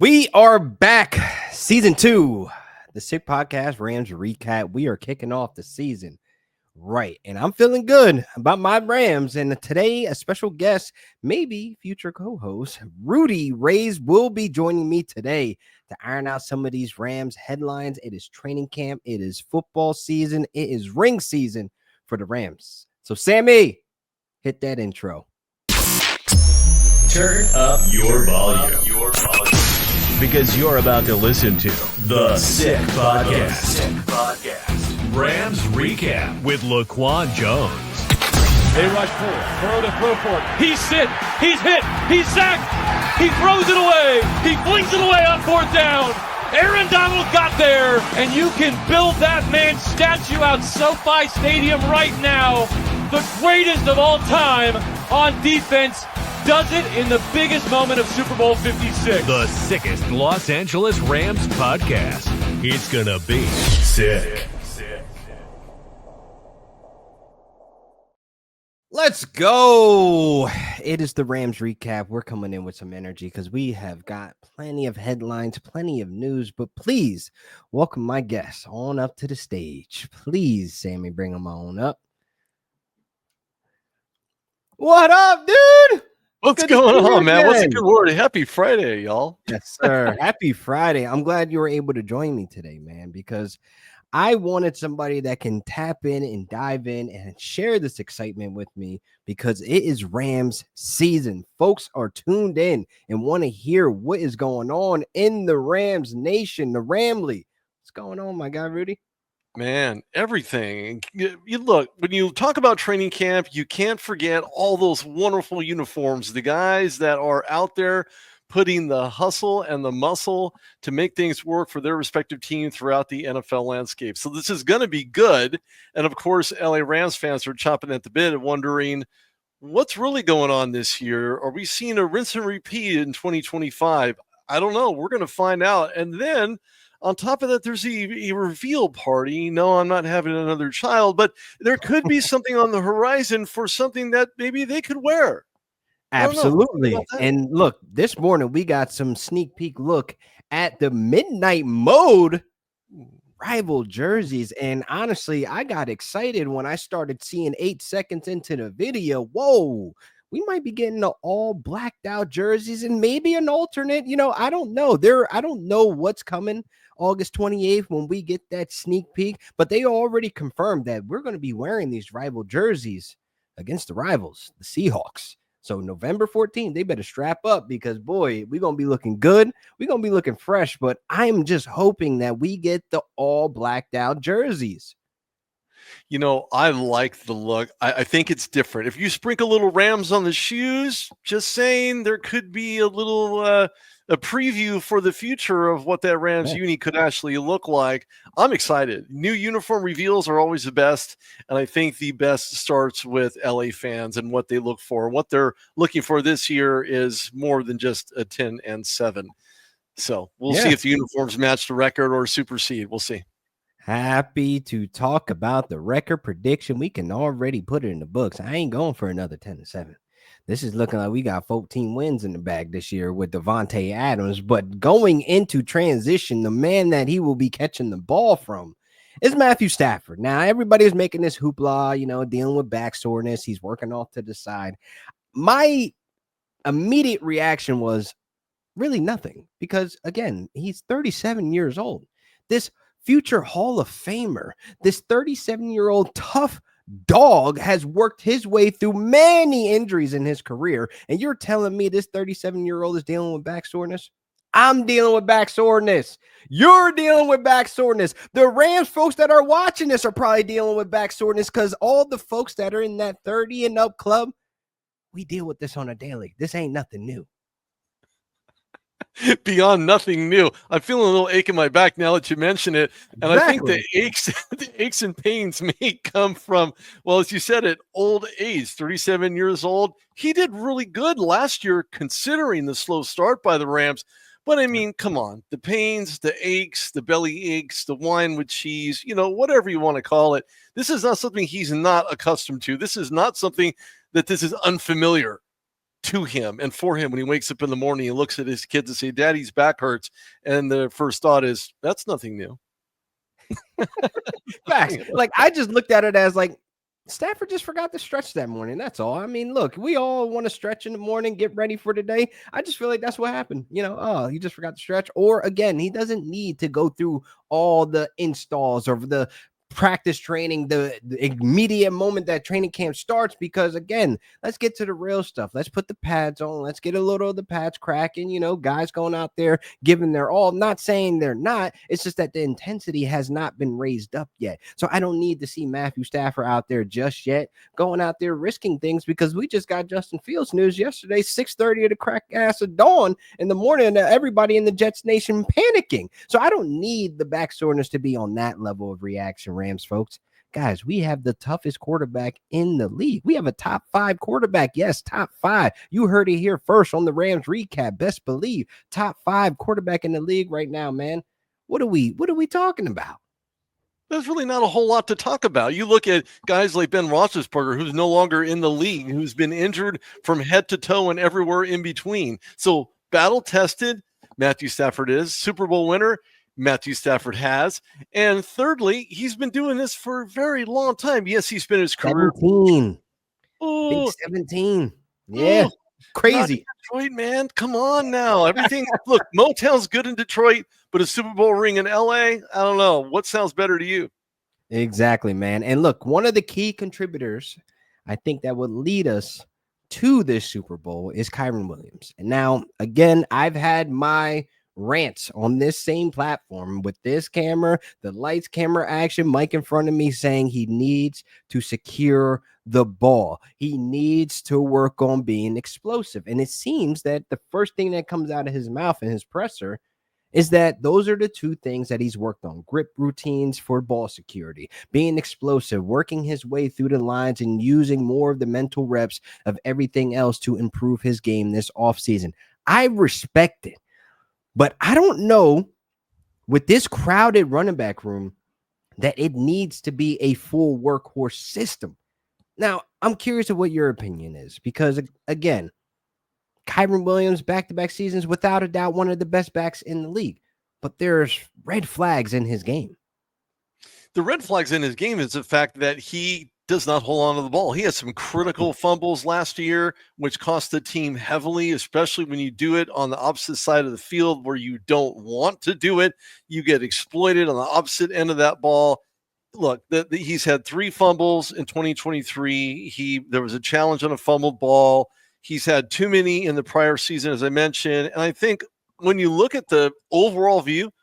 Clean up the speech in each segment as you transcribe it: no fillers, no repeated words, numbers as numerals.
We are back. Season 2, the Sick Podcast Rams recap. We are kicking off the season right, and I'm feeling good about my Rams. And today, a special guest, maybe future co-host, Rudy Reyes, will be joining me today to iron out some of these Rams headlines. It is training camp. It is football season. It is ring season for the Rams. So, Sammy, hit that intro. Turn up your volume. Because you're about to listen to The Sick Podcast. Rams Recap with Laquan Jones. They rush forward. Burrow to throw for it. He's hit. He's hit. He's sacked. He throws it away. He flings it away on fourth down. Aaron Donald got there, and you can build that man's statue out SoFi Stadium right now. The greatest of all time on defense. Does it in the biggest moment of Super Bowl 56. The sickest Los Angeles Rams podcast. It's gonna be sick. Let's go. It is the Rams recap. We're coming in with some energy because we have got plenty of headlines, plenty of news. But please welcome my guests on up to the stage. Please, Sammy, bring them on up. What up, dude? What's going on, man? What's a good word? Happy Friday, y'all. Yes, sir. Happy Friday. I'm glad you were able to join me today, man, because I wanted somebody that can tap in and dive in and share this excitement with me because it is Rams season. Folks are tuned in and want to hear what is going on in the Rams nation, the Ramley. What's going on, my guy, Rudy? Man, everything. You look, when you talk about training camp, you can't forget all those wonderful uniforms, the guys that are out there putting the hustle and the muscle to make things work for their respective team throughout the NFL landscape. So this is going to be good. And of course, LA Rams fans are chomping at the bit and wondering, what's really going on this year? Are we seeing a rinse and repeat in 2025? I don't know. We're going to find out. And then on top of that, there's a reveal party. No, I'm not having another child, but there could be something on the horizon for something that maybe they could wear. Absolutely. And look, this morning we got some sneak peek look at the midnight mode rival jerseys. And honestly, I got excited when I started seeing 8 seconds into the video. Whoa, we might be getting the all blacked out jerseys and maybe an alternate. I don't know. I don't know what's coming August 28th when we get that sneak peek, but they already confirmed that we're going to be wearing these rival jerseys against the rivals, the Seahawks. So November 14th, they better strap up because, boy, we're going to be looking good. We're going to be looking fresh, but I'm just hoping that we get the all blacked out jerseys. I like the look. I think it's different. If you sprinkle little Rams on the shoes, just saying, there could be a little a preview for the future of what that Rams uni could actually look like. I'm excited. New uniform reveals are always the best, and I think the best starts with LA fans and what they look for. What they're looking for this year is more than just a 10-7. So we'll see if the uniforms match the record or supersede. We'll see. Happy to talk about the record prediction. We can already put it in the books. I ain't going for another 10-7. This is looking like we got 14 wins in the bag this year with Devontae Adams. But going into transition, the man that he will be catching the ball from is Matthew Stafford. Now, everybody's making this hoopla, dealing with back soreness. He's working off to the side. My immediate reaction was really nothing because, again, he's 37 years old. This future Hall of Famer, this 37-year-old tough dog has worked his way through many injuries in his career. And you're telling me this 37-year-old is dealing with back soreness? I'm dealing with back soreness. You're dealing with back soreness. The Rams folks that are watching this are probably dealing with back soreness because all the folks that are in that 30 and up club, we deal with this on a daily. This ain't nothing new. Beyond nothing new. I'm feeling a little ache in my back now that you mention it. And I think the aches and pains may come from, well, as you said, at old age, 37 years old. He did really good last year considering the slow start by the Rams. But I mean, come on, the pains, the aches, the belly aches, the wine with cheese, whatever you want to call it. This is not something he's not accustomed to. This is not something that this is unfamiliar. to him and for him when he wakes up in the morning and looks at his kids and say, Daddy's back hurts. And the first thought is, that's nothing new. Facts. Like, I just looked at it as like, Stafford just forgot to stretch that morning. That's all. I mean, look, we all want to stretch in the morning, get ready for the day. I just feel like that's what happened. Oh, he just forgot to stretch. Or again, he doesn't need to go through all the installs or the practice training, the immediate moment that training camp starts, because again, let's get to the real stuff. Let's put the pads on. Let's get a little of the pads cracking. Guys going out there giving their all. Not saying they're not. It's just that the intensity has not been raised up yet. So I don't need to see Matthew Stafford out there just yet, going out there risking things, because we just got Justin Fields news yesterday, 6:30 of the crack ass of dawn in the morning, everybody in the Jets nation panicking. So I don't need the back soreness to be on that level of reaction, Rams folks. Guys, we have the toughest quarterback in the league. We have a top 5 quarterback. Yes, top 5. You heard it here first on the Rams recap. Best believe top 5 quarterback in the league right now, man. What are we talking about? There's really not a whole lot to talk about. You look at guys like Ben Roethlisberger, who's no longer in the league, who's been injured from head to toe and everywhere in between. So battle tested, Matthew Stafford is. Super Bowl winner, Matthew Stafford has. And thirdly, he's been doing this for a very long time. Yes, he spent his career 17. Big 17. Yeah. Crazy. Detroit, man. Come on now. Everything. Look, Motown's good in Detroit, but a Super Bowl ring in LA, I don't know. What sounds better to you? Exactly, man. And look, one of the key contributors, I think, that would lead us to this Super Bowl is Kyren Williams. And now, again, I've had my rants on this same platform with this camera, the lights, camera action, mic in front of me, saying he needs to secure the ball. He needs to work on being explosive. And it seems that the first thing that comes out of his mouth in his presser is that those are the 2 things that he's worked on: grip routines for ball security, being explosive, working his way through the lines, and using more of the mental reps of everything else to improve his game this offseason. I respect it, but I don't know, with this crowded running back room, that it needs to be a full workhorse system. Now, I'm curious of what your opinion is, because again, Kyren Williams, back-to-back seasons, without a doubt, one of the best backs in the league. But there's red flags in his game. The red flags in his game is the fact that he does not hold on to the ball. He had some critical fumbles last year, which cost the team heavily, especially when you do it on the opposite side of the field where you don't want to do it. You get exploited on the opposite end of that ball. Look, he's had 3 fumbles in 2023. There was a challenge on a fumbled ball. He's had too many in the prior season, as I mentioned. And I think when you look at the overall view,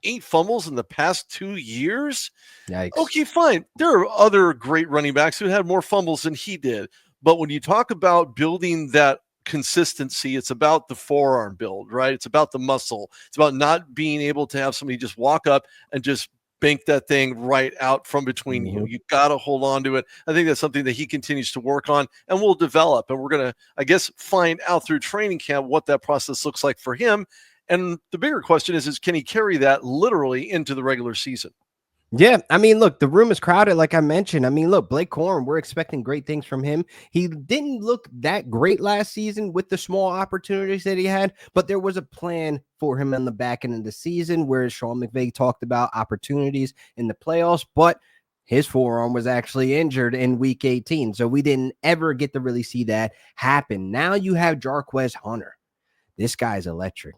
8 fumbles in the past 2 years. Yikes. Okay, fine. There are other great running backs who had more fumbles than he did. But when you talk about building that consistency, it's about the forearm build, right? It's about the muscle. It's about not being able to have somebody just walk up and just bank that thing right out from between you. You got to hold on to it. I think that's something that he continues to work on and will develop. And we're going to, I guess, find out through training camp what that process looks like for him. And the bigger question is can he carry that literally into the regular season? Yeah, I mean, look, the room is crowded, like I mentioned. I mean, look, Blake Corum, we're expecting great things from him. He didn't look that great last season with the small opportunities that he had, but there was a plan for him in the back end of the season where Sean McVay talked about opportunities in the playoffs, but his forearm was actually injured in week 18, so we didn't ever get to really see that happen. Now you have Jarquez Hunter. This guy's electric.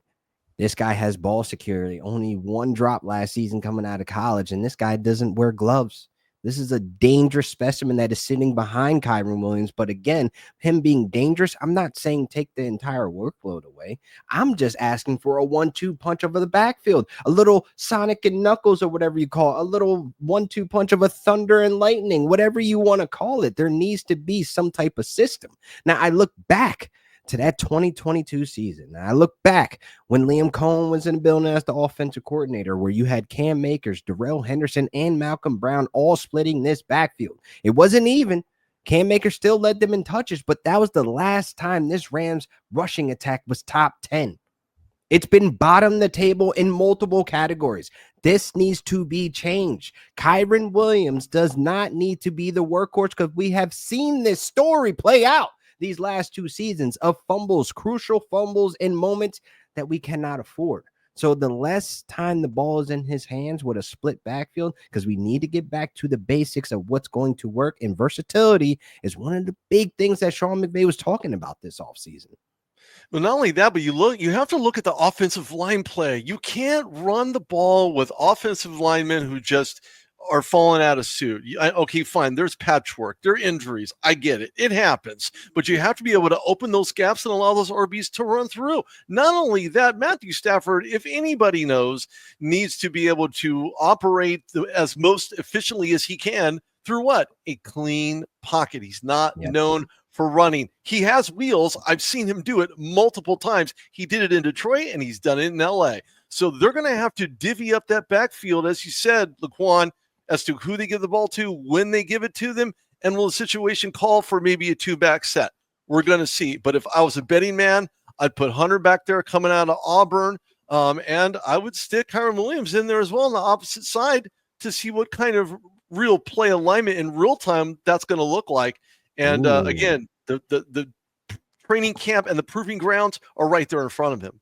This guy has ball security. Only 1 drop last season coming out of college, and this guy doesn't wear gloves. This is a dangerous specimen that is sitting behind Kyren Williams. But again, him being dangerous, I'm not saying take the entire workload away. I'm just asking for a 1-2 punch over the backfield, a little Sonic and Knuckles or whatever you call it, a little 1-2 punch of a thunder and lightning, whatever you want to call it. There needs to be some type of system. Now, I look back to that 2022 season. Now, I look back when Liam Cohen was in the building as the offensive coordinator, where you had Cam Akers, Darrell Henderson, and Malcolm Brown all splitting this backfield. It wasn't even. Cam Akers still led them in touches, but that was the last time this Rams rushing attack was top 10. It's been bottom of the table in multiple categories. This needs to be changed. Kyren Williams does not need to be the workhorse because we have seen this story play out these last 2 seasons of fumbles, crucial fumbles in moments that we cannot afford. So the less time the ball is in his hands with a split backfield, because we need to get back to the basics of what's going to work. And versatility is one of the big things that Sean McVay was talking about this offseason. Well, not only that, but you have to look at the offensive line play. You can't run the ball with offensive linemen who just are falling out of suit. Okay, fine. There's patchwork. There are injuries. I get it. It happens. But you have to be able to open those gaps and allow those RBs to run through. Not only that, Matthew Stafford, if anybody knows, needs to be able to operate as most efficiently as he can through what? A clean pocket. He's not known for running. He has wheels. I've seen him do it multiple times. He did it in Detroit and he's done it in LA. So they're going to have to divvy up that backfield, as you said, Laquan, as to who they give the ball to, when they give it to them, and will the situation call for maybe a 2-back set? We're going to see. But if I was a betting man, I'd put Hunter back there coming out of Auburn, and I would stick Kyron Williams in there as well on the opposite side to see what kind of real play alignment in real time that's going to look like. And again, the training camp and the proving grounds are right there in front of him.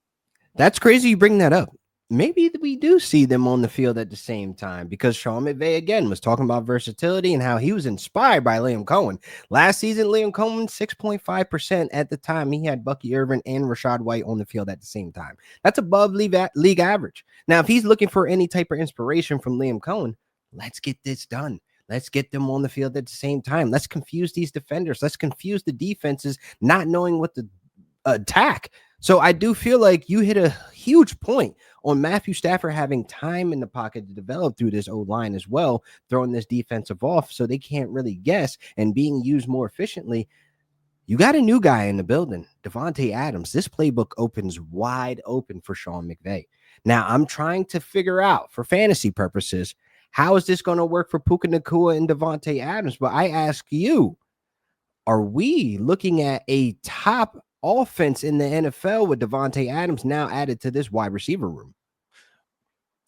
That's crazy you bring that up. Maybe we do see them on the field at the same time, because Sean McVay, again, was talking about versatility and how he was inspired by Liam Cohen. Last season, Liam Cohen, 6.5% at the time. He had Bucky Irvin and Rachaad White on the field at the same time. That's above league average. Now, if he's looking for any type of inspiration from Liam Cohen, let's get this done. Let's get them on the field at the same time. Let's confuse these defenders. Let's confuse the defenses, not knowing what to attack. So I do feel like you hit a huge point on Matthew Stafford having time in the pocket to develop through this O-line as well, throwing this defensive off so they can't really guess and being used more efficiently. You got a new guy in the building, Davante Adams. This playbook opens wide open for Sean McVay. Now, I'm trying to figure out, for fantasy purposes, how is this going to work for Puka Nacua and Davante Adams? But I ask you, are we looking at a top offense in the NFL with Davante Adams now added to this wide receiver room?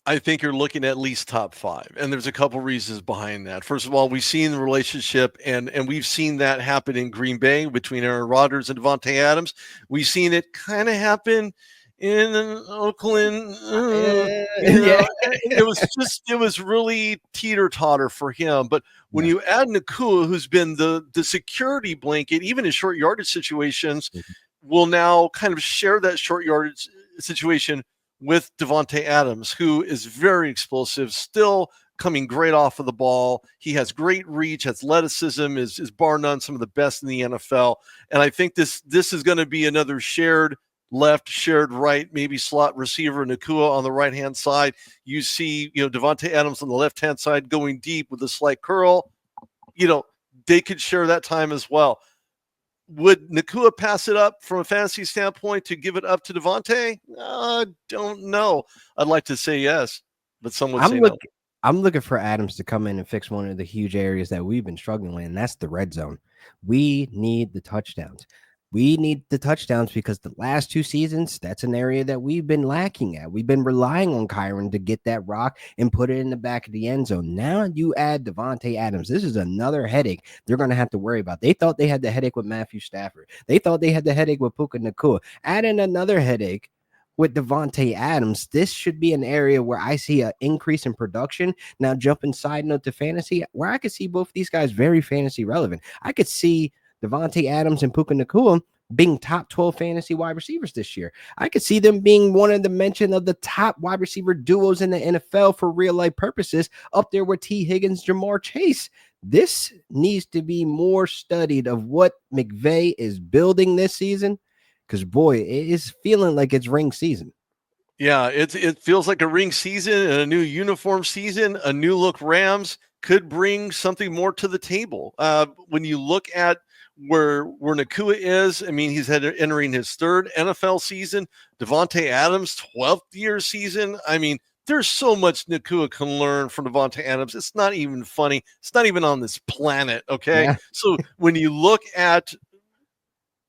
I think you're looking at least top 5. And there's a couple reasons behind that. First of all, we've seen the relationship and we've seen that happen in Green Bay between Aaron Rodgers and Davante Adams. We've seen it kind of happen in Oakland. It was really teeter-totter for him. But when you add Nacua, who's been the security blanket, even in short yardage situations, will now kind of share that short yardage situation with Davante Adams, who is very explosive, still coming great off of the ball. He has great reach, athleticism, is bar none some of the best in the NFL. And I think this is going to be another shared left, shared right, maybe slot receiver, Nacua on the right-hand side. You see, Davante Adams on the left-hand side going deep with a slight curl. They could share that time as well. Would Nacua pass it up from a fantasy standpoint to give it up to Davante? Don't know. I'd like to say yes, but some would say no. I'm looking for Adams to come in and fix one of the huge areas that we've been struggling with, and that's the red zone. We need the touchdowns. We need the touchdowns because the last 2 seasons, that's an area that we've been lacking at. We've been relying on Kyron to get that rock and put it in the back of the end zone. Now you add Davante Adams. This is another headache they're going to have to worry about. They thought they had the headache with Matthew Stafford. They thought they had the headache with Puka Nacua. Add in another headache with Davante Adams. This should be an area where I see an increase in production. Now, jumping side note to fantasy, where I could see both these guys very fantasy relevant. I could see Davante Adams and Puka Nacua being top 12 fantasy wide receivers this year. I could see them being one of the mention of the top wide receiver duos in the NFL for real life purposes, up there with T. Higgins, Jamar Chase. This needs to be more studied of what McVay is building this season, because boy, it is feeling like it's ring season. Yeah, it feels like a ring season and a new uniform season. A new look Rams could bring something more to the table. When you look at where Nacua is, I mean, he's entering his 3rd NFL season. Davante Adams, 12th year season. I mean, there's so much Nacua can learn from Davante Adams. It's not even funny. It's not even on this planet. Okay. Yeah. So when you look at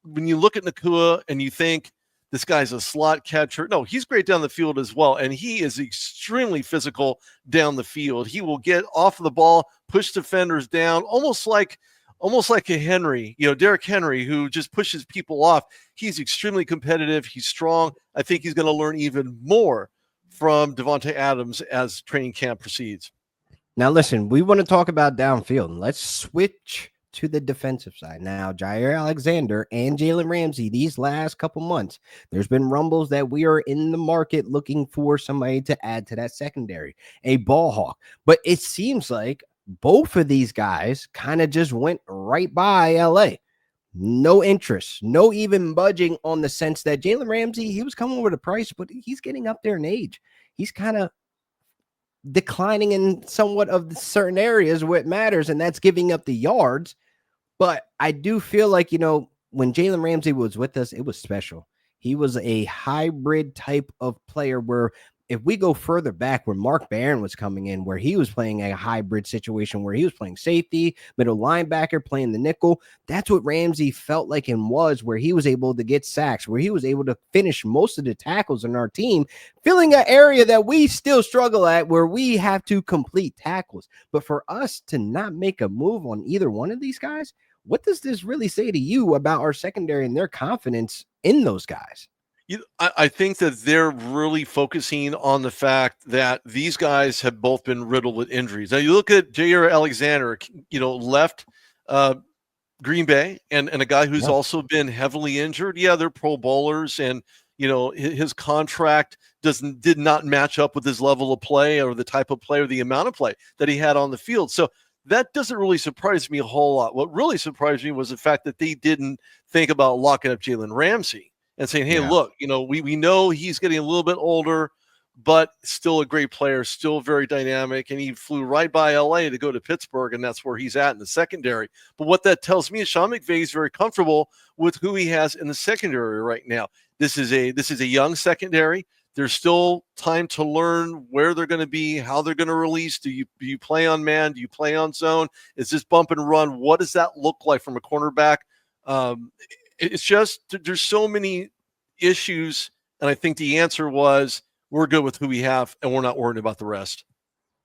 Nacua and you think this guy's a slot catcher, no, he's great down the field as well. And he is extremely physical down the field. He will get off of the ball, push defenders down, almost like almost like a Henry, Derrick Henry, who just pushes people off. He's extremely competitive. He's strong. I think he's going to learn even more from Davante Adams as training camp proceeds. Now, listen, we want to talk about downfield. Let's switch to the defensive side. Now, Jair Alexander and Jalen Ramsey, these last couple months, there's been rumbles that we are in the market looking for somebody to add to that secondary, a ball hawk. But it seems like both of these guys kind of just went right by LA. No interest, no even budging on the sense that Jalen Ramsey, he was coming with a price, but he's getting up there in age. He's kind of declining in somewhat of certain areas where it matters, and that's giving up the yards. But I do feel like, when Jalen Ramsey was with us, it was special. He was a hybrid type of player where if we go further back where Mark Barron was coming in, where he was playing a hybrid situation where he was playing safety, middle linebacker, playing the nickel, that's what Ramsey felt like and was, where he was able to get sacks, where he was able to finish most of the tackles in our team, filling an area that we still struggle at where we have to complete tackles. But for us to not make a move on either one of these guys, what does this really say to you about our secondary and their confidence in those guys? I think that they're really focusing on the fact that these guys have both been riddled with injuries. Now, you look at Jair Alexander, left Green Bay, and a guy who's also been heavily injured. Yeah, they're Pro Bowlers, and his contract did not match up with his level of play or the type of play or the amount of play that he had on the field. So that doesn't really surprise me a whole lot. What really surprised me was the fact that they didn't think about locking up Jalen Ramsey and saying, hey, look, we know he's getting a little bit older, but still a great player, still very dynamic. And he flew right by LA to go to Pittsburgh, and that's where he's at in the secondary. But what that tells me is Sean McVay is very comfortable with who he has in the secondary right now. This is a young secondary. There's still time to learn where they're going to be, how they're going to release. Do you play on man? Do you play on zone? Is this bump and run? What does that look like from a cornerback? It's just there's so many issues, and I think the answer was we're good with who we have, and we're not worried about the rest.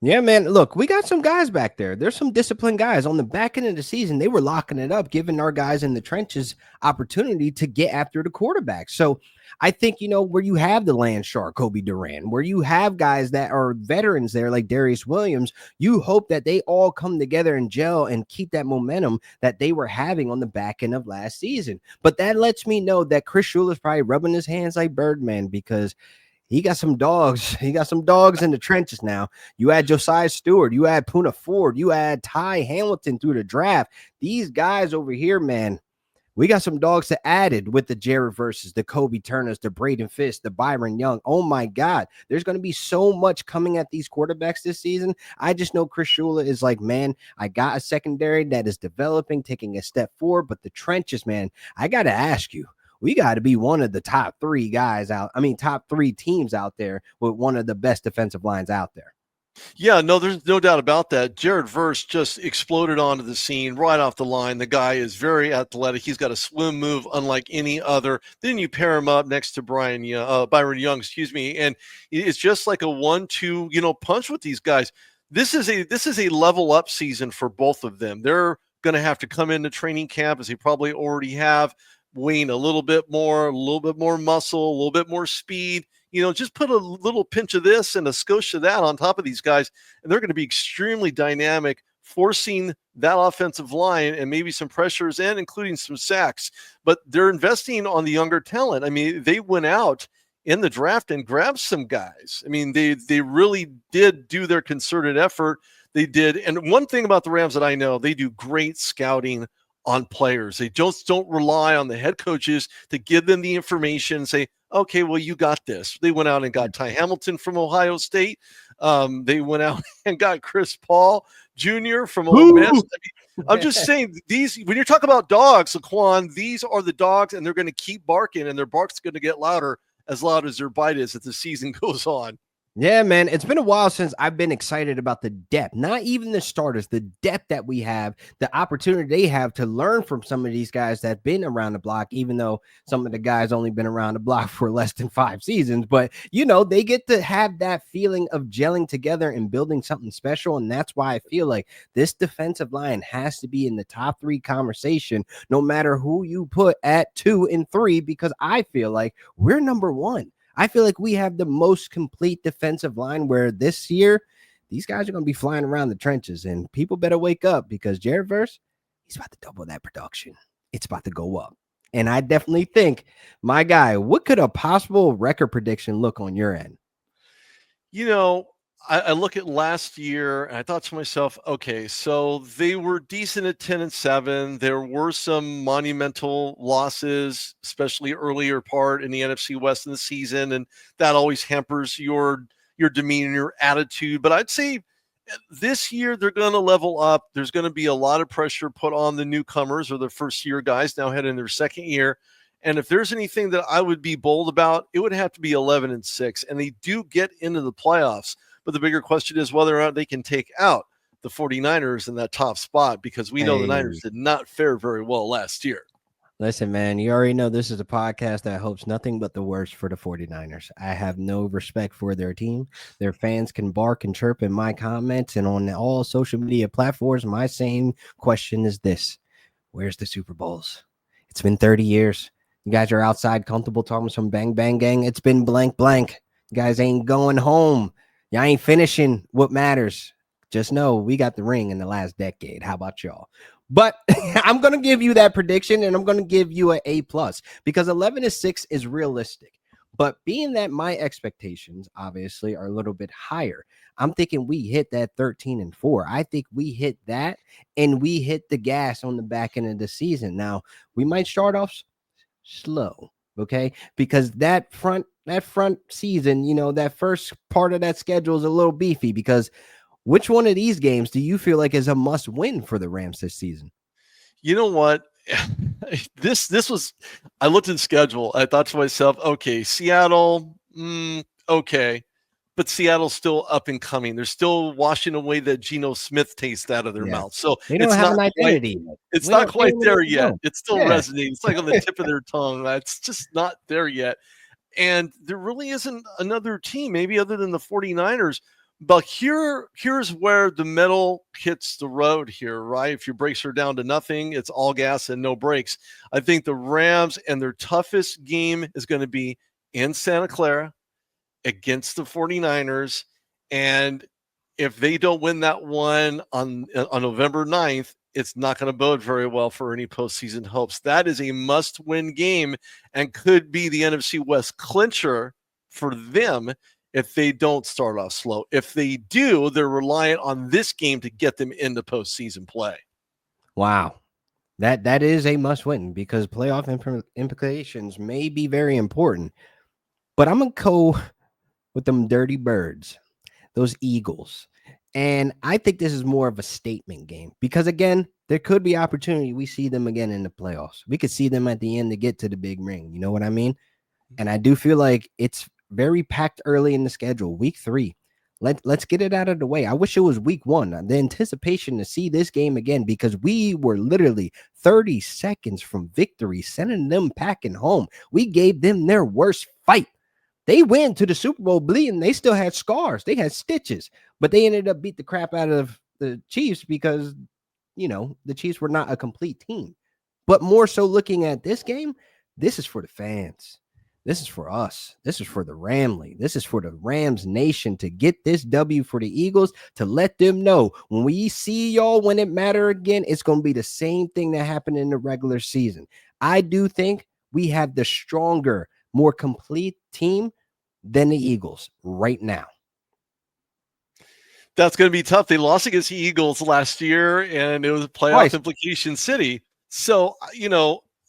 Yeah, man. Look, we got some guys back there. There's some disciplined guys on the back end of the season. They were locking it up, giving our guys in the trenches opportunity to get after the quarterback. So I think, where you have the Landshark, Kobe Durant, where you have guys that are veterans there like Darius Williams, you hope that they all come together and gel and keep that momentum that they were having on the back end of last season. But that lets me know that Chris Shula is probably rubbing his hands like Birdman, because he got some dogs. He got some dogs in the trenches now. You add Josiah Stewart. You add Poona Ford. You add Ty Hamilton through the draft. These guys over here, man, we got some dogs to added with the Jared Verses, the Kobe Turners, the Braden Fisk, the Byron Young. Oh, my God. There's going to be so much coming at these quarterbacks this season. I just know Chris Shula is like, man, I got a secondary that is developing, taking a step forward. But the trenches, man, I got to ask you, we got to be one of the top three teams out there with one of the best defensive lines out there. Yeah, no, there's no doubt about that. Jared Verse just exploded onto the scene right off the line. The guy is very athletic. He's got a swim move unlike any other. Then you pair him up next to Byron Young, and it's just like a 1-2, punch with these guys. This is a level up season for both of them. They're going to have to come into training camp, as they probably already have, weighing a little bit more muscle, a little bit more speed. Just put a little pinch of this and a skosh of that on top of these guys, and they're going to be extremely dynamic, forcing that offensive line and maybe some pressures and including some sacks. But they're investing on the younger talent. I mean, they went out in the draft and grabbed some guys. I mean, they really did do their concerted effort. They did. And one thing about the Rams that I know, they do great scouting on players. They just don't rely on the head coaches to give them the information and say, okay, well, you got this. They went out and got Ty Hamilton from Ohio State. They went out and got Chris Paul Jr. from Ole Miss. I mean, I'm just saying, when you're talking about dogs, Laquan, these are the dogs, and they're going to keep barking, and their bark's going to get louder, as loud as their bite is as the season goes on. Yeah, man. It's been a while since I've been excited about the depth, not even the starters, the depth that we have, the opportunity they have to learn from some of these guys that have been around the block, even though some of the guys only been around the block for less than 5 seasons. But, they get to have that feeling of gelling together and building something special. And that's why I feel like this defensive line has to be in the top 3 conversation, no matter who you put at 2 and 3, because I feel like we're number 1. I feel like we have the most complete defensive line where this year, these guys are going to be flying around the trenches, and people better wake up because Jared Verse, he's about to double that production. It's about to go up. And I definitely think, my guy, what could a possible record prediction look on your end? I look at last year and I thought to myself, okay, so they were decent at 10-7. There were some monumental losses, especially earlier part in the NFC West in the season, and that always hampers your demeanor, your attitude. But I'd say this year they're going to level up. There's going to be a lot of pressure put on the newcomers or the first year guys now heading in their second year. And if there's anything that I would be bold about, it would have to be 11-6. And they do get into the playoffs. But the bigger question is whether or not they can take out the 49ers in that top spot, because we know the Niners did not fare very well last year. Listen, man, you already know this is a podcast that hopes nothing but the worst for the 49ers. I have no respect for their team. Their fans can bark and chirp in my comments and on all social media platforms. My same question is this: where's the Super Bowls? It's been 30 years. You guys are outside comfortable talking some bang, bang, gang. It's been blank, blank. You guys ain't going home. Y'all ain't finishing what matters. Just know we got the ring in the last decade. How about y'all? But I'm going to give you that prediction, and I'm going to give you an A+, because 11-6 is realistic. But being that my expectations obviously are a little bit higher, I'm thinking we hit that 13-4. I think we hit that, and we hit the gas on the back end of the season. Now, we might start off slow, okay? Because that front season, that first part of that schedule is a little beefy, because which one of these games do you feel like is a must win for the Rams this season? You know what? This was, I looked at the schedule. I thought to myself, okay, Seattle, okay. But Seattle's still up and coming. They're still washing away that Geno Smith taste out of their mouth. So they don't have an identity. It's not quite there yet. It's still resonating. It's like on the tip of their tongue. It's just not there yet. And there really isn't another team, maybe other than the 49ers. But here's where the metal hits the road here, right? If your brakes are down to nothing, it's all gas and no brakes. I think the Rams and their toughest game is going to be in Santa Clara against the 49ers. And if they don't win that one on November 9th, it's not going to bode very well for any postseason hopes. That is a must-win game and could be the NFC West clincher for them if they don't start off slow. If they do, they're reliant on this game to get them into postseason play. Wow. That is a must-win, because playoff implications may be very important. But I'm going to go with them dirty birds, those Eagles. And I think this is more of a statement game, because, again, there could be opportunity. We see them again in the playoffs. We could see them at the end to get to the big ring. You know what I mean? And I do feel like it's very packed early in the schedule. Week 3. Let's get it out of the way. I wish it was week 1. The anticipation to see this game again, because we were literally 30 seconds from victory, sending them packing home. We gave them their worst fight. They went to the Super Bowl bleeding. They still had scars. They had stitches, but they ended up beat the crap out of the Chiefs because, the Chiefs were not a complete team. But more so looking at this game, this is for the fans. This is for us. This is for the Ramley. This is for the Rams Nation to get this W for the Eagles, to let them know when we see y'all when it matter again, it's going to be the same thing that happened in the regular season. I do think we have the stronger, more complete team than the Eagles right now. That's going to be tough. They lost against the Eagles last year, and it was a playoff implication city. So,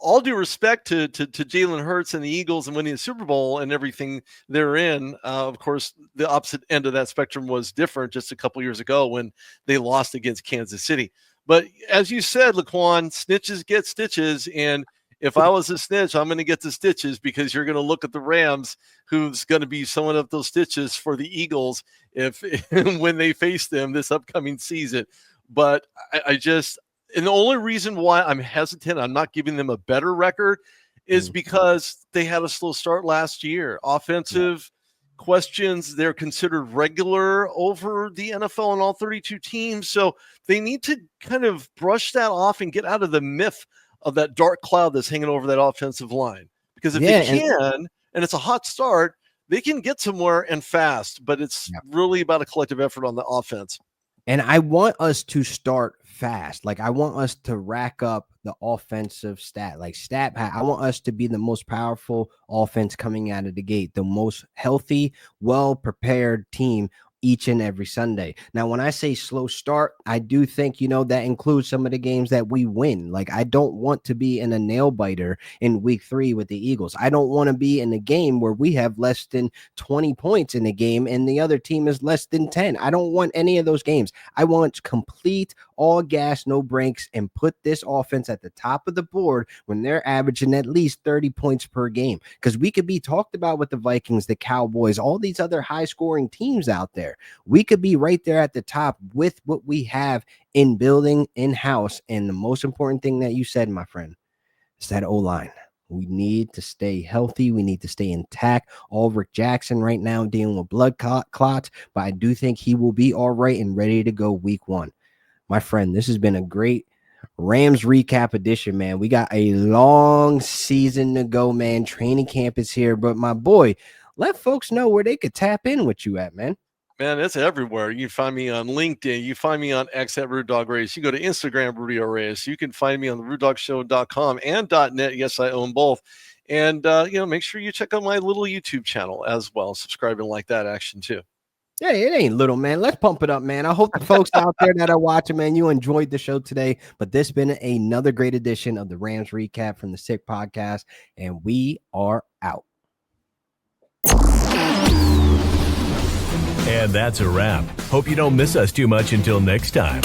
all due respect to Jalen Hurts and the Eagles and winning the Super Bowl and everything they're in, of course, the opposite end of that spectrum was different just a couple years ago when they lost against Kansas City. But as you said, Laquan, snitches get stitches, and if I was a snitch, I'm going to get the stitches because you're going to look at the Rams, who's going to be sewing up those stitches for the Eagles if when they face them this upcoming season. But I just, and the only reason why I'm hesitant, I'm not giving them a better record, is because they had a slow start last year. Offensive questions, they're considered regular over the NFL and all 32 teams. So they need to kind of brush that off and get out of the myth of that dark cloud that's hanging over that offensive line. Because if they can, and it's a hot start, they can get somewhere and fast, but it's really about a collective effort on the offense. And I want us to start fast. Like, I want us to rack up the offensive I want us to be the most powerful offense coming out of the gate, the most healthy, well-prepared team each and every Sunday. Now, when I say slow start, I do think, that includes some of the games that we win. Like, I don't want to be in a nail biter in week 3 with the Eagles. I don't want to be in a game where we have less than 20 points in the game and the other team is less than 10. I don't want any of those games. I want complete all gas, no breaks, and put this offense at the top of the board when they're averaging at least 30 points per game. Because we could be talked about with the Vikings, the Cowboys, all these other high-scoring teams out there. We could be right there at the top with what we have in building in-house. And the most important thing that you said, my friend, is that O-line. We need to stay healthy. We need to stay intact. Ulrich Jackson right now dealing with blood clots, but I do think he will be all right and ready to go week 1. My friend, this has been a great Rams recap edition, man. We got a long season to go, man. Training camp is here, but my boy, let folks know where they could tap in with you at, man. Man, it's everywhere. You can find me on LinkedIn. You find me on X at Rude Dog Reyes. You go to Instagram, Rudy Reyes. You can find me on the RudeDogShow.com and .net. Yes, I own both. And, make sure you check out my little YouTube channel as well. Subscribe and like that action too. Yeah, it ain't little, man. Let's pump it up, man. I hope the folks out there that are watching, man, you enjoyed the show today. But this has been another great edition of the Rams Recap from the Sick Podcast, and we are out. And that's a wrap. Hope you don't miss us too much until next time.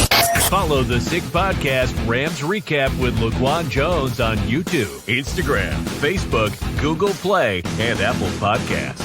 Follow the Sick Podcast Rams Recap with Laquan Jones on YouTube, Instagram, Facebook, Google Play, and Apple Podcasts.